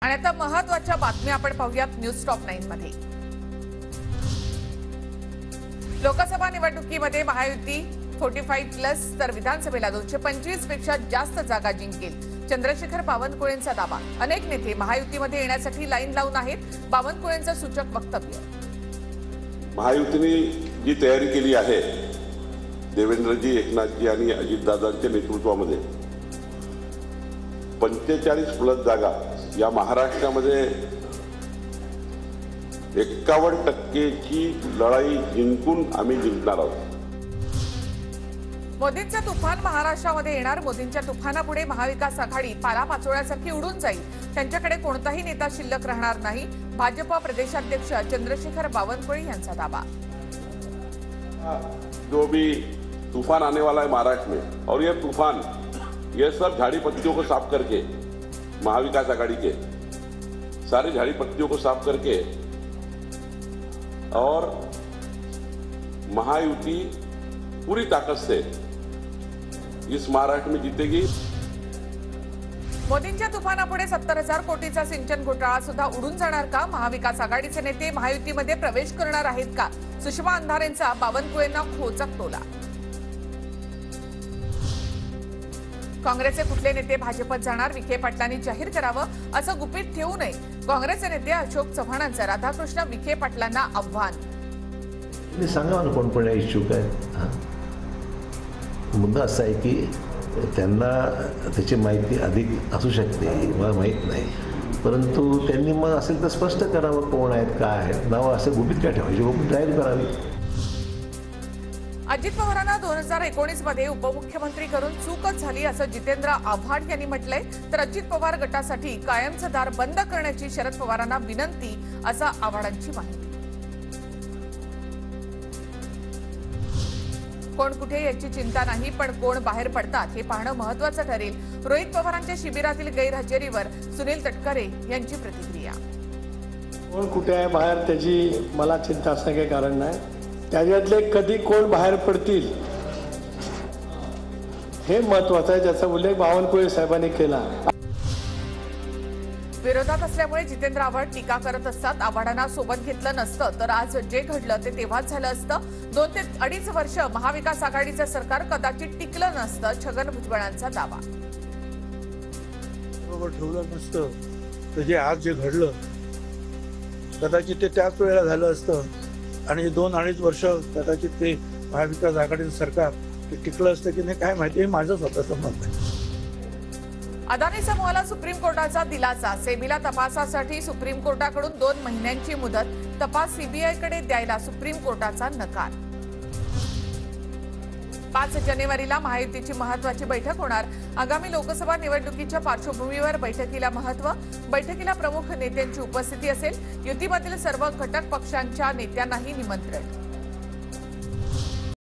आणि आता महत्त्वाच्या बातम्या आपण पाहूयात न्यूज टॉप 9 मध्ये। लोकसभा निवडणुकीमध्ये महायुती 45+ तर विधानसभेला 225 पेक्षा जास्त जागा जिंकेल, चंद्रशेखर बावनकुळेंचा दावा। अनेक नेते महायुतीमध्ये येण्यासाठी लाईन लावून आहेत, बावनकुळेंचं सूचक वक्तव्य। महायुतीने जी तयारी केली आहे, देवेंद्रजी, एकनाथजी आणि अजितदादांच्या नेतृत्वामध्ये 45+ जागा या महाराष्ट्रामध्ये 51%ची लढाई जिंकून आम्ही जिंकणार आहोत। मोदींचं तुफान महाराष्ट्रामध्ये येणार, मोदींच्या तुफानापुढे महाविकास आघाडी पालापाचोळ्यासारखी उडून जाईल, त्यांच्याकडे कोणताही नेता शिल्लक राहणार नाही, भाजपा प्रदेशाध्यक्ष चंद्रशेखर बावनकुळे यांचा दावा। जो भी तूफान आने वाला है महाराष्ट्र में, और ये तूफान ये सब झाड़ी पत्तियों को साफ करके, महाविकास आघाड़ी के सारे झाड़ी पत्तियों को साफ करके और महायुति पूरी ताकत से इस महाराष्ट्र में जीतेगी। मोदींच्या तुफानापुढे 70,000 कोटीचा सिंचन घोटाळा सुद्धा उडून जाणार का? महाविकास आघाडीचे नेते महायुतीमध्ये प्रवेश करणार आहेत का? सुषमा अंधारेंचा बावनकुळेंना खोचक टोला। काँग्रेसचे कुठले नेते भाजपत जाणार, विखे पाटलांनी जाहीर करावं असं गुपित ठेवू नये, काँग्रेसचे नेते अशोक चव्हाणांचं राधाकृष्ण विखे पाटलांना आव्हान। मी सांगा ना कोण कोण इच्छुक आहेत। मुद्दा असा आहे की त्यांना त्याची माहिती अधिक असू शकते, मला माहीत नाही, परंतु त्यांनी मग असेल तर स्पष्ट करावं कोण आहेत, काय आहेत, नावं असं गुपित काय ठेवायची, गुपित जाहीर करावी। अजित पवारांना 2019 मध्ये उपमुख्यमंत्री करून चूकच झाली असं जितेंद्र आव्हाड यांनी म्हटलंय, तर अजित पवार गटासाठी कायमचं दार बंद करण्याची शरद पवारांना विनंती, असं आव्हाडांची माहिती। कोण कुठे याची चिंता नाही, पण कोण बाहेर पडतात हे पाहणं महत्त्वाचं ठरेल। रोहित पवारांच्या शिबिरातील गैरहजेरीवर सुनील तटकरे यांची प्रतिक्रिया। कोण कुठे आहे बाहेर त्याची मला चिंता असणं काही कारण नाही, त्याच्यातले कधी कोण बाहेर पडतील हे महत्त्वाचं आहे, ज्याचा उल्लेख बावनकुळे साहेबांनी केला। विरोधात असल्यामुळे जितेंद्र आव्हाड टीका करत असतात, आव्हाडांना सोबत घेतलं नसतं तर आज जे घडलं ते तेव्हाच झालं असतं। 2 ते 2.5 वर्ष महाविकास आघाडीचं सरकार कदाचित टिकलं नसतं, छगन भुजबळांचा दावा। बरोबर ठेवलं नसतं तर जे आज जे घडलं कदाचित ते त्याच वेळेला झालं असतं, आणि 2-2.5 वर्ष कदाचित ते महाविकास आघाडीचं सरकार टिकलं असतं की नाही काय माहिती, हे माझं स्वतःचं मत आहे। अदानी समूहाला सुप्रीम कोर्टाचा दिलासा, सेबीला तपासासाठी सुप्रीम कोर्टाकडून 2 महिन्यांची मुदत, तपास सीबीआयकडे द्यायला सुप्रीम कोर्टाचा नकार। 5 जानेवारीला महायुतीची महत्त्वाची बैठक होणार, आगामी लोकसभा निवडणुकीच्या पार्श्वभूमीवर बैठकीला महत्त्व, बैठकीला प्रमुख नेत्यांची उपस्थिती असेल, युतीमधील सर्व घटक पक्षांच्या नेत्यांनाही निमंत्रण।